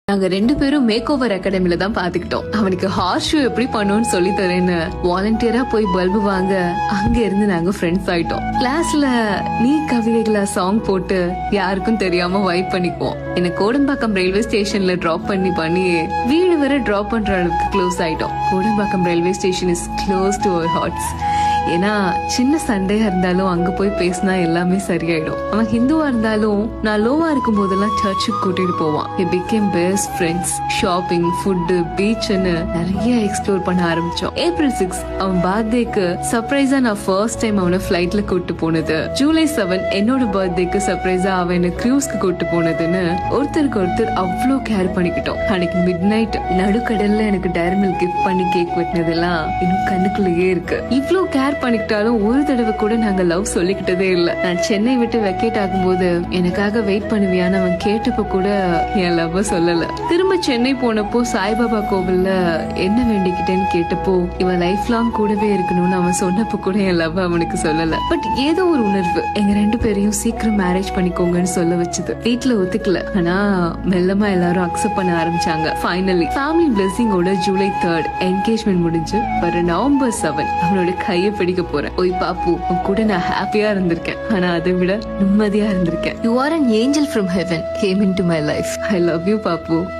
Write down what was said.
நாங்க 2 பேரும் make over அகாடமில தான் பாத்துக்கிட்டோம். அவனுக்கு ஹார்ஸ் ஷோ எப்படி பண்ணுன்னு சொல்லி தரேன்னு வாலண்டியரா போய் பல்பு வாங்க அங்க இருந்து நாங்க ஃப்ரெண்ட்ஸ் ஆயிட்டோம். கிளாஸ்ல நீ கவிதைகளா சாங் போட்டு யாருக்கும் தெரியாம வைப் பண்ணிக்குவோம். என்ன கோடம்பாக்கம் ரயில்வே ஸ்டேஷன்ல டிராப் பண்ணி வீடு வரை டிராப் பண்ற அளவுக்கு க்ளோஸ் ஆயிட்டோம். Kodambakkam railway station is close to our hearts. ஏன்னா சின்ன சண்டையா இருந்தாலும் அங்க போய் பேசினா எல்லாமே சரியாயிடும். அவன் ஹிந்துவா இருந்தாலும் நான் லோவா இருக்கும் போதெல்லாம் சர்ச்சுக்கு கூட்டிட்டு போவான். He became best friends. Shopping, food, பீச்னு நிறைய எக்ஸ்ப்ளோர் பண்ண ஆரம்பிச்சோம். April 6 அவன் பர்த்டேக்கு சர்ப்ரைஸா நான் ஃபர்ஸ்ட் டைம் அவனை ஃபிளைட்ல கூட்டு போனது. July 7 என்னோட பர்த்டேக்கு சர்ப்ரைஸா அவனை க்ரூஸ்க்கு கூட்டு போனதுன்னு ஒருத்தருக்கு ஒருத்தர் அவ்வளோ கேர் பண்ணிக்கிட்டோம். அன்னைக்கு மிட் நைட் நடுக்கடல்ல எனக்கு டைரி மில்க் கிஃப்ட் பண்ணி கேக் வெட்டினதெல்லாம் இன்னும் கண்ணுக்குள்ளேயே இருக்கு. இவ்ளோ கேர் பண்ணிக்கிட்டாலும் ஒரு தடவை கூட நாங்க லவ் சொல்லிக்கிட்டதே இல்ல. நான் சென்னை விட்டு வெக்கேட் ஆகும்போது எனக்காக வெயிட் பண்ணுவியான்னு அவன் கேட்டப்ப கூட என் லவ் சொல்லல. திரும்ப சென்னை போனப்போ சாய்பாபா கோவில்ல என்ன வேண்டிக்கிட்டேன்னு கேட்டப்போ இவன் லைஃப் லாங் கூடவே இருக்கணும்னு அவன் சொன்னப்ப கூட என் லவ் அவனுக்கு சொல்லல. பட் ஏதோ ஒரு உணர்வு எங்க 2 பேரையும் சீக்கிரம் மேரேஜ் பண்ணிக்கோங்கன்னு சொல்ல வச்சது. வீட்டுல ஒத்துக்கல, ஆனா மெல்லமா எல்லாரும் அக்செப்ட் பண்ண ஆரம்பிச்சாங்க. ஃபைனலி ஃபேமிலி பிளெஸிங்கோட July 3 என்கேஜ்மெண்ட் முடிஞ்சு வர November 7 அவனோட கையை பிடிக்க போறேன். ஓய் பாப்பு, உன் கூட நான் ஹாப்பியா இருந்திருக்கேன், ஆனா அதை விட நிம்மதியா இருந்திருக்கேன். You are an angel from heaven came into my life. I love you Pappu.